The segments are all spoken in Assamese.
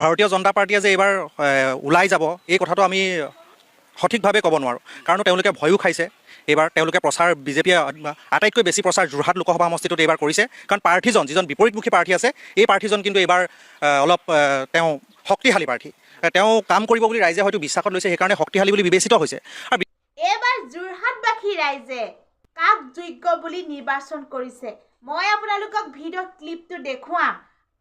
ভাৰতীয় জনতা পাৰ্টীয়ে যে এইবাৰ ওলাই যাব এই কথাটো আমি সঠিকভাৱে ক'ব নোৱাৰোঁ, কাৰণ তেওঁলোকে ভয়ো খাইছে। এইবাৰ তেওঁলোকে প্ৰচাৰ বিজেপিয়ে আটাইতকৈ বেছি প্ৰচাৰ যোৰহাট লোকসভা সমষ্টিটোত এইবাৰ কৰিছে, কাৰণ প্ৰাৰ্থীজন যিজন বিপৰীতমুখী প্ৰাৰ্থী আছে এই প্ৰাৰ্থীজন কিন্তু এইবাৰ অলপ তেওঁ শক্তিশালী প্ৰাৰ্থী। তেওঁ কাম কৰিব বুলি ৰাইজে হয়তো বিশ্বাসত লৈছে, সেইকাৰণে শক্তিশালী বুলি বিবেচিত হৈছে। আৰু এইবাৰ যোৰহাটবাসী ৰাইজে কাক যোগ্য বুলি নিৰ্বাচন কৰিছে মই আপোনালোকক ভিডিঅ' ক্লিপটো দেখুৱাম।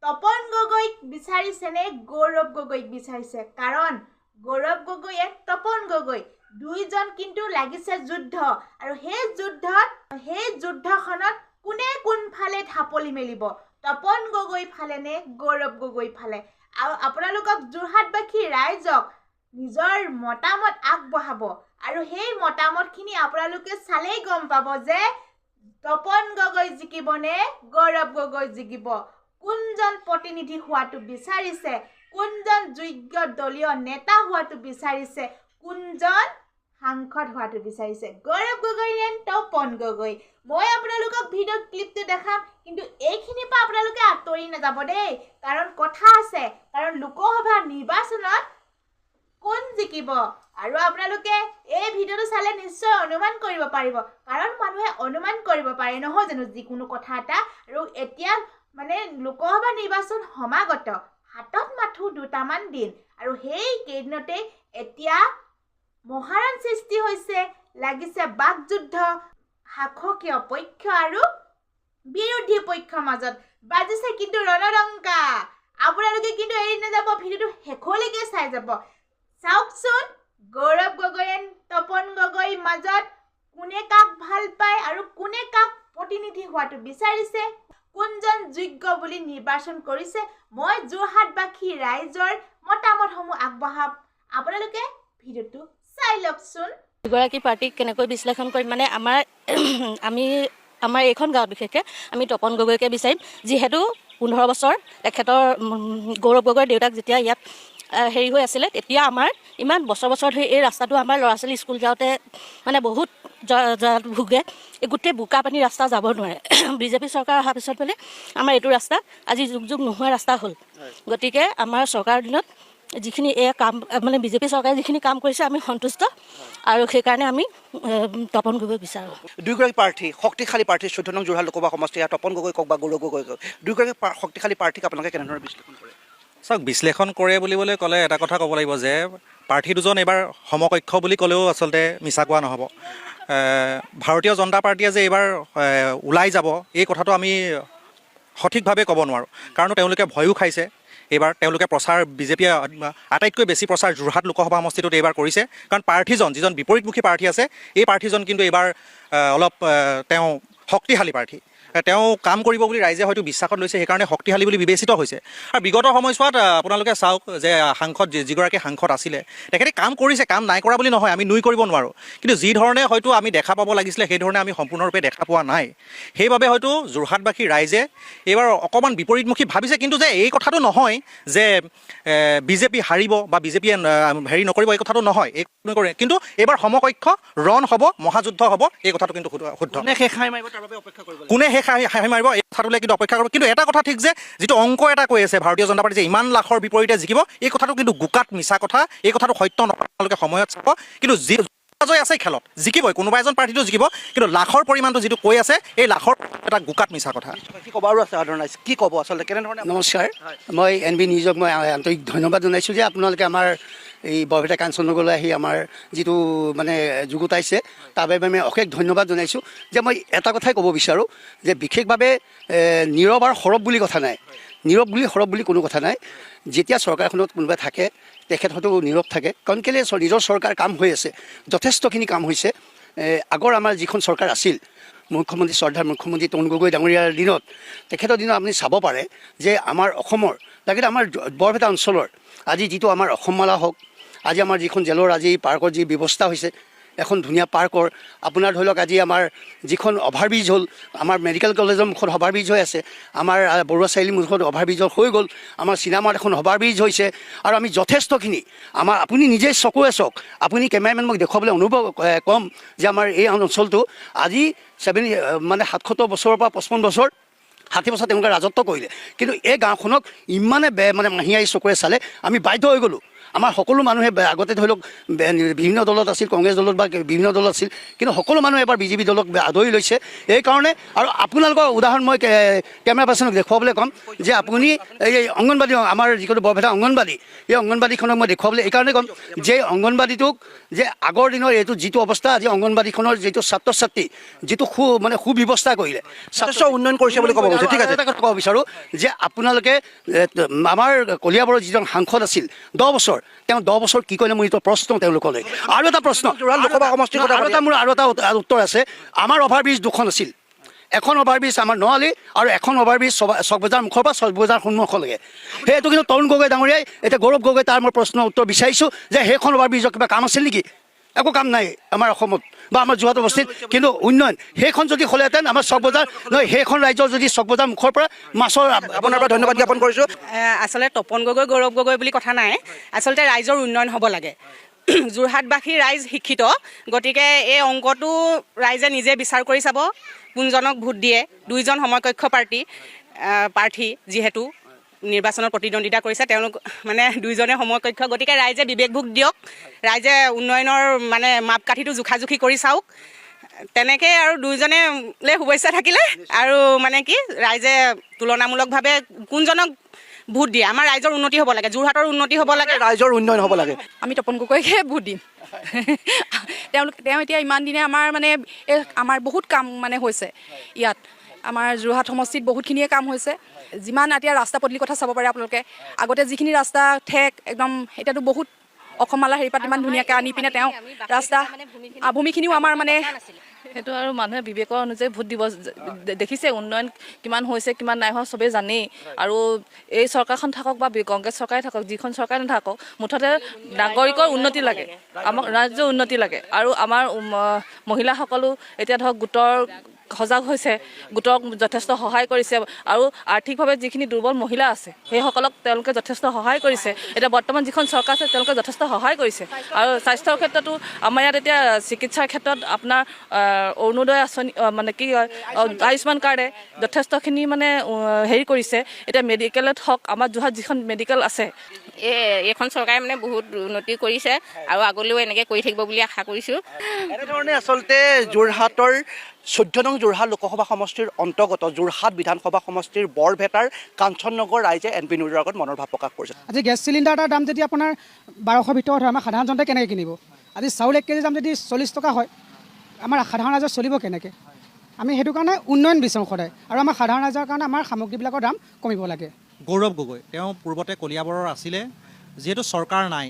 তপন গগৈক বিচাৰিছেনে গৌৰৱ গগৈক বিচাৰিছে? কাৰণ গৌৰৱ গগৈয়ে তপন গগৈ দুইজন কিন্তু লাগিছে যুদ্ধ, আৰু সেই যুদ্ধখনত কোনে কোনফালে ঢাপলি মেলিব, তপন গগৈ ফালে নে গৌৰৱ গগৈ ফালে? আৰু আপোনালোকক যোৰহাটবাসী ৰাইজক নিজৰ মতামত আগবঢ়াব, আৰু সেই মতামতখিনি আপোনালোকে চালেই গম পাব যে তপন গগৈ জিকিব নে গৌৰৱ গগৈ জিকিব। কোনজন প্ৰতিনিধি হোৱাটো বিচাৰিছে, কোনজন যোগ্য দলীয় নেতা হোৱাটো বিচাৰিছে, কোনজন সাংসদ হোৱাটো বিচাৰিছে, গৌৰৱ গগৈ নে তপন গগৈ? মই আপোনালোকক ভিডিঅ' ক্লিপটো দেখাম, কিন্তু এইখিনিৰ পৰা আপোনালোকে আঁতৰি নাযাব দেই, কাৰণ কথা আছে। কাৰণ লোকসভা নিৰ্বাচনত কোন জিকিব আৰু আপোনালোকে এই ভিডিঅ'টো চালে নিশ্চয় অনুমান কৰিব পাৰিব, কাৰণ মানুহে অনুমান কৰিব পাৰে নহয় জানো যিকোনো কথা এটা। আৰু এতিয়া মানে লোকসভা নিৰ্বাচন সমাগত, হাতত মাথো দুটামান দিন, আৰু সেই কেইদিনতে এতিয়া মহাৰণ সৃষ্টি হৈছে, লাগিছে বাকযুদ্ধ, শাসকীয় পক্ষ আৰু বিৰোধী পক্ষৰ মাজত বাজিছে কিন্তু ৰণডংকা। আপোনালোকে কিন্তু এৰি নাযাব, ভিডিঅ'টো শেষলৈকে চাই যাব। চাওকচোন গৌৰৱ গগৈ তপন গগৈৰ মাজত কোনে কাক ভাল পায় আৰু কোনে কাক প্ৰতিনিধি হোৱাটো বিচাৰিছে, কোনজন যোগ্য বুলি নিৰ্বাচন কৰিছে। মই যোৰহাটবাসী ৰাইজৰ মতামতসমূহ আগবঢ়াম, আপোনালোকে ভিডিঅ'টো চাই লওকচোন। দুগৰাকী পাৰ্টিক কেনেকৈ বিশ্লেষণ কৰিম মানে আমাৰ এইখন গাঁৱত বিশেষকৈ আমি তপন গগৈকে বিচাৰিম, যিহেতু 15 বছৰ তেখেতৰ গৌৰৱ গগৈৰ দেউতাক যেতিয়া ইয়াত হেৰি হৈ আছিলে, তেতিয়া আমাৰ ইমান বছৰ ধৰি এই ৰাস্তাটো আমাৰ ল'ৰা ছোৱালী স্কুল যাওঁতে মানে বহুত ভোগে। এই গোটেই বোকা পানী ৰাস্তা যাব নোৱাৰে। বিজেপি চৰকাৰ অহাৰ পিছত মানে আমাৰ এইটো ৰাস্তা আজি যুগ নোহোৱা ৰাস্তা হ'ল। গতিকে আমাৰ চৰকাৰৰ দিনত যিখিনি এই কাম মানে বিজেপি চৰকাৰে যিখিনি কাম কৰিছে আমি সন্তুষ্ট, আৰু সেইকাৰণে আমি তপন গগৈ বিচাৰোঁ। দুয়োগৰাকী প্ৰাৰ্থী শক্তিশালী প্ৰাৰ্থী 14 নং যোৰহাট লোকসভা সমষ্টি, তপন গগৈ কওক বা গৌৰৱ গগৈ কওক, দুয়োগৰাকী শক্তিশালী প্ৰাৰ্থীক আপোনালোকে কেনেধৰণে বিশ্লেষণ কৰে? চাওক, বিশ্লেষণ কৰে বুলিবলৈ ক'লে এটা কথা ক'ব লাগিব যে প্ৰাৰ্থী দুজন এইবাৰ সমকক্ষ বুলি ক'লেও আচলতে মিছা কোৱা নহ'ব। ভাৰতীয় জনতা পাৰ্টীয়ে যে এইবাৰ ওলাই যাব এই কথাটো আমি সঠিকভাৱে ক'ব নোৱাৰোঁ, কাৰণ তেওঁলোকে ভয়ো খাইছে। এইবাৰ তেওঁলোকে প্ৰচাৰ বিজেপিয়ে আটাইতকৈ বেছি প্ৰচাৰ যোৰহাট লোকসভা সমষ্টিটোত এইবাৰ কৰিছে, কাৰণ প্ৰাৰ্থীজন যিজন বিপৰীতমুখী প্ৰাৰ্থী আছে এই প্ৰাৰ্থীজন কিন্তু এইবাৰ অলপ তেওঁ শক্তিশালী প্ৰাৰ্থী। তেওঁ কাম কৰিব বুলি ৰাইজে হয়তো বিশ্বাসত লৈছে, সেইকাৰণে শক্তিশালী বুলি বিবেচিত হৈছে। আৰু বিগত সময়ছোৱাত আপোনালোকে চাওক যে সাংসদ যিগৰাকী সাংসদ আছিলে তেখেতে কাম কৰিছে, কাম নাই কৰা বুলি নহয়, আমি নুই কৰিব নোৱাৰোঁ, কিন্তু যি ধৰণে হয়তো আমি দেখা পাব লাগিছিলে সেই ধৰণে আমি সম্পূৰ্ণৰূপে দেখা পোৱা নাই। সেইবাবে হয়তো যোৰহাটবাসী ৰাইজে এইবাৰ অকণমান বিপৰীতমুখী ভাবিছে, কিন্তু যে এই কথাটো নহয় যে বিজেপি হাৰিব বা বিজেপিয়ে হেৰি নকৰিব, এই কথাটো নহয়। এই নকৰে, কিন্তু এইবাৰ সমকক্ষ ৰণ হ'ব, মহাযুদ্ধ হ'ব, এই কথাটো কিন্তু শুদ্ধ। কোনে শেষ হাই মাৰিব তাৰ বাবে অপেক্ষা কৰিব লাগিব। কোনে শেষ হাঁহি মাৰিব এই কথাটোলৈ কিন্তু অপেক্ষা কৰিব। কিন্তু এটা কথা ঠিক যে যিটো অংক এটা কৈ আছে ভাৰতীয় জনতা পাৰ্টী যে ইমান লাখৰ বিপৰীতে জিকিব, এই কথাটো কিন্তু গোকাত মিছা কথা, এই কথাটো সত্য নহয়। আপোনালোকে সময়ত চাব, কিন্তু যি জয় আছে খেলত জিকিবই, কোনোবা এজন পাৰ্টীটো জিকিব, কিন্তু লাখৰ পৰিমাণটো যিটো কৈ আছে এই লাখৰ এটা গোকাত মিছা কথা। কি ক'ব আৰু আছে সাধাৰণ ৰাইজ, কি ক'ব আচলতে কেনেধৰণে? নমস্কাৰ, মই NB নিউজক মই আন্তৰিক ধন্যবাদ জনাইছোঁ যে আপোনালোকে আমাৰ এই বৰপেটা কাঞ্চনগৰলৈ আহি আমাৰ যিটো মানে যুগুতাইছে তাৰ বাবে আমি অশেষ ধন্যবাদ জনাইছোঁ। যে মই এটা কথাই ক'ব বিচাৰোঁ যে বিশেষভাৱে নীৰৱ আৰু সৰব বুলি কথা নাই, নীৰৱ বুলি সৰব বুলি কোনো কথা নাই। যেতিয়া চৰকাৰখনত কোনোবাই থাকে তেখেত হয়তো নীৰৱ থাকে, কাৰণ কেলৈ নিজৰ চৰকাৰ কাম হৈ আছে, যথেষ্টখিনি কাম হৈছে। আগৰ আমাৰ যিখন চৰকাৰ আছিল, মুখ্যমন্ত্ৰী শ্ৰদ্ধাৰ মুখ্যমন্ত্ৰী তৰুণ গগৈ ডাঙৰীয়াৰ দিনত, তেখেতৰ দিনত আপুনি চাব পাৰে যে আমাৰ অসমৰ লাগিলে আমাৰ বৰপেটা অঞ্চলৰ আজি যিটো আমাৰ অসমমালা হওক, আজি আমাৰ যিখন জেলৰ আজি পাৰ্কৰ যি ব্যৱস্থা হৈছে, এখন ধুনীয়া পাৰ্কৰ আপোনাৰ ধৰি লওক আজি আমাৰ যিখন অভাৰব্ৰিজ হ'ল, আমাৰ মেডিকেল কলেজৰ মুখত অভাৰব্ৰিজ হৈ আছে, আমাৰ বৰুৱা চাৰিআলিৰ মুখত অভাৰব্ৰিজ হৈ গ'ল, আমাৰ চিনেমাত এখন অভাৰব্ৰিজ হৈছে, আৰু আমি যথেষ্টখিনি আমাৰ আপুনি নিজে চকুৱে চাওক, আপুনি কেমেৰামেন মোক দেখুৱাবলৈ অনুভৱ ক'ম যে আমাৰ এই অঞ্চলটো আজি 770 বছৰৰ পৰা 55 বছৰ 60 বছৰ তেওঁলোকে ৰাজত্ব কৰিলে, কিন্তু এই গাঁওখনক ইমানে মানে মাহিয়াই চকুৰে চালে আমি বাধ্য হৈ গ'লোঁ। আমাৰ সকলো মানুহে আগতে ধৰি লওক বিভিন্ন দলত আছিল, কংগ্ৰেছ দলত বা বিভিন্ন দলত আছিল, কিন্তু সকলো মানুহে এবাৰ বিজেপি দলক আদৰি লৈছে। এইকাৰণে আৰু আপোনালোকৰ উদাহৰণ মই কেমেৰা পাৰ্চনক দেখুৱাবলৈ ক'ম যে আপুনি এই অংগনবাদী, আমাৰ যিটো বৰপেটা অংগনবাদী, এই অংগনবাদীখনক মই দেখুৱাবলৈ এইকাৰণে ক'ম যে অংগনবাদীটোক যে আগৰ দিনৰ এইটো যিটো অৱস্থা, আজি অংগনবাদীখনৰ যিটো ছাত্ৰ ছাত্ৰী যিটো সুব্যৱস্থা কৰিলে, যথেষ্ট উন্নয়ন কৰিছে বুলি ক'ব গৈছে। ঠিক আছে, এটা কথা ক'ব বিচাৰোঁ যে আপোনালোকে আমাৰ কলিয়াবৰৰ যিজন সাংসদ আছিল 10 বছৰ, তেওঁ 10 বছৰ কি কৰিলে মোৰ এইটো প্ৰশ্ন তেওঁলোকলৈ। আৰু এটা প্ৰশ্ন, যোৰহাট লোকসভা সমষ্টিৰ কথা মোৰ আৰু এটা উত্তৰ আছে। আমাৰ অভাৰব্ৰিজ 2খন আছিল, এখন অভাৰব্ৰিজ আমাৰ নআলি আৰু এখন অভাৰব্ৰিজ চকবজাৰ মুখৰ পৰা চকবজাৰ সন্মুখলৈকে। সেইটো কিন্তু তৰুণ গগৈ ডাঙৰীয়াই, এতিয়া গৌৰৱ গগৈ তাৰ মই প্ৰশ্নৰ উত্তৰ বিচাৰিছোঁ যে সেইখন অভাৰব্ৰিজৰ কিবা কাম আছিল নেকি? একো কাম নাই আমাৰ অসমত বা আমাৰ যোৰহাট অৱস্থিত, কিন্তু উন্নয়ন সেইখন যদি হ'লেহেঁতেন আমাৰ চকবজাৰ নহয়, সেইখন ৰাজ্যৰ যদি চকবজাৰ মুখৰ পৰা মাছৰ। আপোনাৰ পৰা ধন্যবাদ জ্ঞাপন কৰিছোঁ। আচলতে তপন গগৈ গৌৰৱ গগৈ বুলি কথা নাই, আচলতে ৰাইজৰ উন্নয়ন হ'ব লাগে। যোৰহাটবাসী ৰাইজ শিক্ষিত, গতিকে এই অংকটো ৰাইজে নিজে বিচাৰ কৰি চাব কোনজনক ভোট দিয়ে। 2জন সমকক্ষ প্ৰাৰ্থী যিহেতু নিৰ্বাচনত প্ৰতিদ্বন্দ্বিতা কৰিছে, তেওঁলোক মানে 2জনে সমকক্ষ, গতিকে ৰাইজে বিবেকভোগ দিয়ক, ৰাইজে উন্নয়নৰ মানে মাপকাঠিটো জোখাজোখি কৰি চাওক। তেনেকৈ আৰু 2জনেলৈ শুভেচ্ছা থাকিলে, আৰু মানে কি ৰাইজে তুলনামূলকভাৱে কোনজনক ভোট দিয়ে। আমাৰ ৰাইজৰ উন্নতি হ'ব লাগে, যোৰহাটৰ উন্নতি হ'ব লাগে, ৰাইজৰ উন্নয়ন হ'ব লাগে। আমি তপন গগৈকে ভোট দিম। তেওঁ এতিয়া ইমান দিনে আমাৰ মানে আমাৰ বহুত কাম মানে হৈছে ইয়াত, আমাৰ যোৰহাট সমষ্টিত বহুতখিনিয়ে কাম হৈছে। যিমান এতিয়া ৰাস্তা পদূলিৰ কথা চাব পাৰে আপোনালোকে, আগতে যিখিনি ৰাস্তা ঠেক একদম, এতিয়াতো বহুত অসমমালা হেৰিপাত ইমান ধুনীয়াকৈ আনি পিনে তেওঁ ৰাস্তা ভূমিখিনিও আমাৰ মানে সেইটো আৰু মানুহে বিবেকৰ অনুযায়ী ভোট দিব। দেখিছে উন্নয়ন কিমান হৈছে কিমান নাই হোৱা চবেই জানেই। আৰু এই চৰকাৰখন থাকক বা কংগ্ৰেছ চৰকাৰে থাকক, যিখন চৰকাৰে নাথাকক, মুঠতে নাগৰিকৰ উন্নতি লাগে, আমাক ৰাজ্যৰ উন্নতি লাগে। আৰু আমাৰ মহিলাসকলো এতিয়া ধৰক গোটৰ সজাগ হৈছে, গোটক যথেষ্ট সহায় কৰিছে। আৰু আৰ্থিকভাৱে যিখিনি দুৰ্বল মহিলা আছে সেইসকলক তেওঁলোকে যথেষ্ট সহায় কৰিছে। এতিয়া বৰ্তমান যিখন চৰকাৰ আছে তেওঁলোকে যথেষ্ট সহায় কৰিছে। আৰু স্বাস্থ্যৰ ক্ষেত্ৰতো আমাৰ ইয়াত এতিয়া চিকিৎসাৰ ক্ষেত্ৰত আপোনাৰ অৰুণোদয় আঁচনি মানে কি হয়, আয়ুষ্মান কাৰ্ডে যথেষ্টখিনি মানে হেৰি কৰিছে। এতিয়া মেডিকেলত হওক, আমাৰ যোৰহাট যিখন মেডিকেল আছে, এইখন চৰকাৰে মানে বহুত উন্নতি কৰিছে আৰু আগলৈও এনেকৈ কৰি থাকিব বুলি আশা কৰিছোঁ। এনেধৰণে আচলতে যোৰহাটৰ 14 নং যোৰহাট লোকসভা সমষ্টিৰ অন্তৰ্গত যোৰহাট বিধানসভা সমষ্টিৰ বৰভেটাৰ কাঞ্চননগৰ ৰাইজে এন পি নিউজৰ আগত মনৰ ভাৱ প্ৰকাশ কৰিছে। আজি গেছ চিলিণ্ডাৰ এটাৰ দাম যদি আপোনাৰ 1200 ভিতৰত হয়, আমাৰ সাধাৰণ জনতাই কেনেকৈ কিনিব? আজি চাউল 1 কেজি দাম যদি 40 টকা হয়, আমাৰ সাধাৰণ ৰাইজৰ চলিব কেনেকৈ? আমি সেইটো কাৰণে উন্নয়ন বিচাৰোঁ সদায়, আৰু আমাৰ সাধাৰণ ৰাইজৰ কাৰণে আমাৰ সামগ্ৰীবিলাকৰ দাম কমিব লাগে। গৌৰৱ গগৈ তেওঁ পূৰ্বতে কলিয়াবৰৰ আছিলে, যিহেতু চৰকাৰ নাই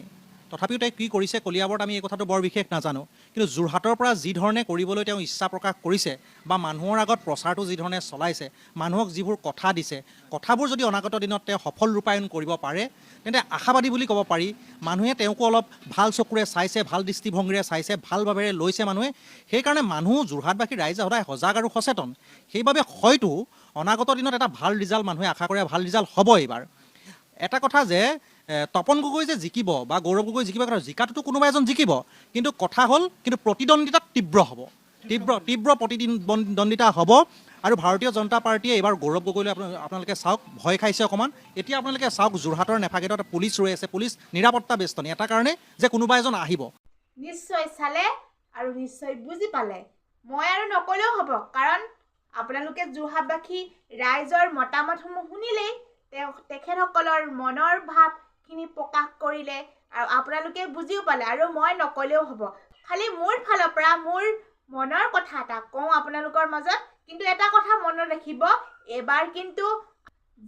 তথাপিও তেওঁ কি কৰিছে কলিয়াবৰত আমি এই কথাটো বৰ বিশেষ নাজানো, কিন্তু যোৰহাটৰ পৰা যি ধৰণে কৰিবলৈ তেওঁ ইচ্ছা প্ৰকাশ কৰিছে বা মানুহৰ আগত প্ৰচাৰটো যি ধৰণে চলাইছে, মানুহক যিবোৰ কথা দিছে, কথাবোৰ যদি অনাগত দিনত তেওঁ সফল ৰূপায়ণ কৰিব পাৰে তেন্তে আশাবাদী বুলি ক'ব পাৰি। মানুহে তেওঁকো অলপ ভাল চকুৰে চাইছে, ভাল দৃষ্টিভংগীৰে চাইছে, ভাল ভাৱেৰে লৈছে মানুহে। সেইকাৰণে মানুহ যোৰহাটবাসী ৰাইজে সদায় সজাগ আৰু সচেতন। সেইবাবে হয়তো অনাগত দিনত এটা ভাল ৰিজাল্ট মানুহে আশা কৰে, ভাল ৰিজাল্ট হ'ব এইবাৰ। এটা কথা যে তপন গগৈ যে জিকিব বা গৌৰৱ গগৈ জিকিব, জিকাটোতো কোনোবা এজন জিকিব, কিন্তু কথা হ'ল কিন্তু প্ৰতিদ্বন্দ্বিতা তীব্ৰ হ'ব, তীব্ৰ প্ৰতিদ্বন্দ্বিতা হ'ব। আৰু ভাৰতীয় জনতা পাৰ্টীয়ে এইবাৰ গৌৰৱ গগৈলৈ আপোনালোকে চাওক ভয় খাইছে অকণমান। এতিয়া আপোনালোকে চাওক যোৰহাটৰ নেফাগেটত পুলিচ ৰৈ আছে, পুলিচ নিৰাপত্তা বেষ্টনী এটা কাৰণে যে কোনোবা এজন আহিব। নিশ্চয় চালে আৰু নিশ্চয় বুজি পালে, মই আৰু নকলেও হ'ব, কাৰণ আপোনালোকে যোৰহাটবাসী ৰাইজৰ মতামতসমূহ শুনিলেই, তেখেতসকলৰ মনৰ ভাৱখিনি প্ৰকাশ কৰিলে, আৰু আপোনালোকে বুজিও পালে, আৰু মই নকলেও হ'ব। খালি মোৰ ফালৰ পৰা মোৰ মনৰ কথা এটা কওঁ আপোনালোকৰ মাজত, কিন্তু এটা কথা মনত ৰাখিব, এবাৰ কিন্তু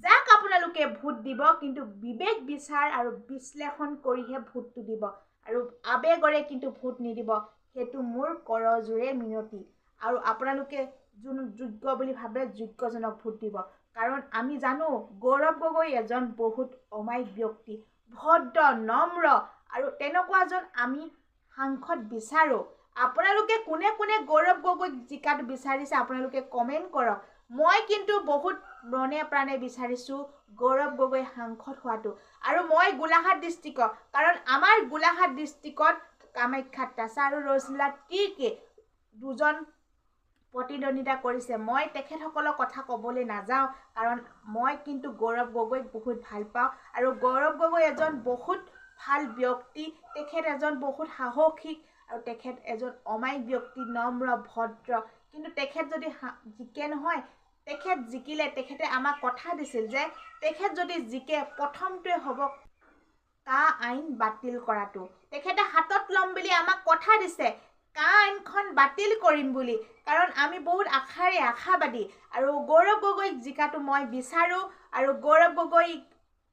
যাক আপোনালোকে ভোট দিব, কিন্তু বিবেক বিচাৰ আৰু বিশ্লেষণ কৰিহে ভোটটো দিব, আৰু আৱেগৰে কিন্তু ভোট নিদিব। সেইটো মোৰ কৰজোৰে মিনতি। আৰু আপোনালোকে যোন যোগ্য বুলি ভাবে যোগ্যজনক ভোট দিব, কাৰণ আমি জানো গৌৰৱ গগৈ এজন বহুত অমায়িক ব্যক্তি, ভদ্ৰ, নম্ৰ, আৰু তেনেকুৱা এজন আমি সাংসদ বিচাৰোঁ। আপোনালোকে কোনে কোনে গৌৰৱ গগৈক জিকাটো বিচাৰিছে আপোনালোকে কমেণ্ট কৰক। মই কিন্তু বহুত মনে প্ৰাণে বিচাৰিছোঁ গৌৰৱ গগৈ সাংসদ হোৱাটো, আৰু মই গোলাঘাট ডিষ্ট্ৰিক্টৰ, কাৰণ আমাৰ গোলাঘাট ডিষ্ট্ৰিক্টত কামাখ্যা তাছা আৰু ৰছীলা তিৰ্কে 2জন প্ৰতিদ্বন্দ্বিতা কৰিছে। মই তেখেতসকলৰ কথা ক'বলৈ নাযাওঁ, কাৰণ মই কিন্তু গৌৰৱ গগৈক বহুত ভাল পাওঁ আৰু গৌৰৱ গগৈ এজন বহুত ভাল ব্যক্তি। তেখেত এজন বহুত সাহসী আৰু তেখেত এজন অমায়িক ব্যক্তি, নম্ৰ ভদ্ৰ। কিন্তু তেখেত যদি জিকে নহয়, তেখেত জিকিলে তেখেতে আমাক কথা দিছিল যে তেখেত যদি জিকে প্ৰথমটোৱে হ'ব কা আইন বাতিল কৰাটো। তেখেতে হাতত ল'ম বুলি আমাক কথা দিছে, কা আইনখন বাতিল কৰিম বুলি, কাৰণ আমি বহুত আশাবাদী আৰু গৌৰৱ গগৈক জিকাটো মই বিচাৰোঁ। আৰু গৌৰৱ গগৈ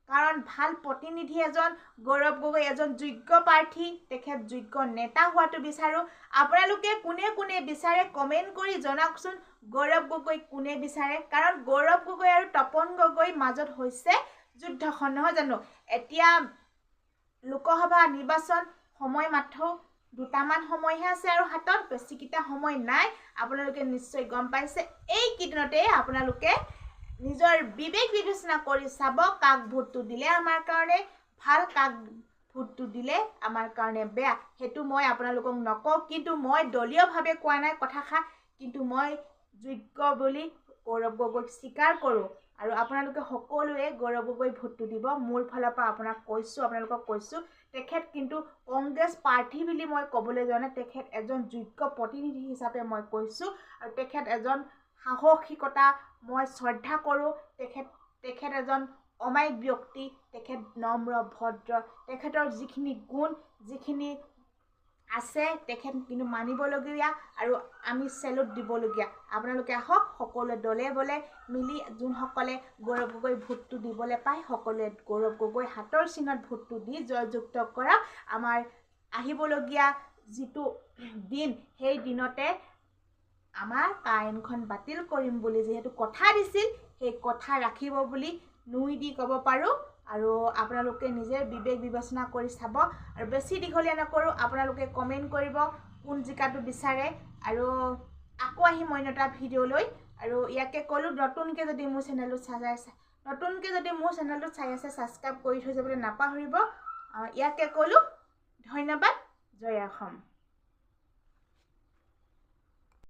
কাৰণ ভাল প্ৰতিনিধি এজন, গৌৰৱ গগৈ এজন যোগ্য প্ৰাৰ্থী, তেখেত যোগ্য নেতা হোৱাটো বিচাৰোঁ। আপোনালোকে কোনে কোনে বিচাৰে কমেণ্ট কৰি জনাওকচোন, গৌৰৱ গগৈক কোনে বিচাৰে, কাৰণ গৌৰৱ গগৈ আৰু তপন গগৈৰ মাজত হৈছে যুদ্ধখন, নহয় জানো? এতিয়া লোকসভা নিৰ্বাচন সময় মাত্ৰ দুটামান সময়হে আছে আৰু হাতত বেছিকেইটা সময় নাই। আপোনালোকে নিশ্চয় গম পাইছে। এইকেইদিনতে আপোনালোকে নিজৰ বিবেক বিবেচনা কৰি চাব কাক ভোটটো দিলে আমাৰ কাৰণে ভাল, কাক ভোটটো দিলে আমাৰ কাৰণে বেয়া। সেইটো মই আপোনালোকক নকওঁ, কিন্তু মই দলীয়ভাৱে কোৱা নাই কথাষাৰ, কিন্তু মই যোগ্য বুলি গৌৰৱ গগৈক স্বীকাৰ কৰোঁ। আৰু আপোনালোকে সকলোৱে গৌৰৱ গগৈ ভোটটো দিব। মোৰ ফালৰ পৰা আপোনালোকক কৈছোঁ তেখেত কিন্তু কংগ্ৰেছ প্ৰাৰ্থী বুলি মই ক'বলৈ যোৱা নাই, তেখেত এজন যোগ্য প্ৰতিনিধি হিচাপে মই কৈছোঁ। আৰু তেখেত এজন সাহসিকতা মই শ্ৰদ্ধা কৰোঁ। তেখেত এজন অমায়িক ব্যক্তি, তেখেত নম্ৰ ভদ্ৰ, তেখেতৰ যিখিনি গুণ যিখিনি আছে তেখেত কিন্তু মানিবলগীয়া আৰু আমি চেলুট দিবলগীয়া। আপোনালোকে আহক সকলোৱে দলে বলে মিলি, যোনসকলে গৌৰৱ গগৈ ভোটটো দিবলৈ পায় সকলোৱে গৌৰৱ গগৈ হাতৰ চিনত ভোটটো দি জয়যুক্ত কৰা। আমাৰ আহিবলগীয়া যিটো দিন, সেই দিনতে আমাৰ আইনখন বাতিল কৰিম বুলি যিহেতু কথা দিছিল, সেই কথা ৰাখিব বুলি নুই দি ক'ব পাৰোঁ। আৰু আপোনালোকে নিজে বিবেক বিবেচনা কৰি চাব। আৰু বেছি দীঘলীয়া নকৰোঁ, আপোনালোকে কমেণ্ট কৰিব কোন জিকাটো বিচাৰে। আৰু আকৌ আহিম অন্য এটা ভিডিঅ' লৈ। আৰু ইয়াকে ক'লোঁ, নতুনকৈ যদি মোৰ চেনেলটো চাই আছে ছাবস্ক্ৰাইব কৰি থৈ যাবলৈ নাপাহৰিব। ইয়াকে ক'লোঁ, ধন্যবাদ। জয় অসম।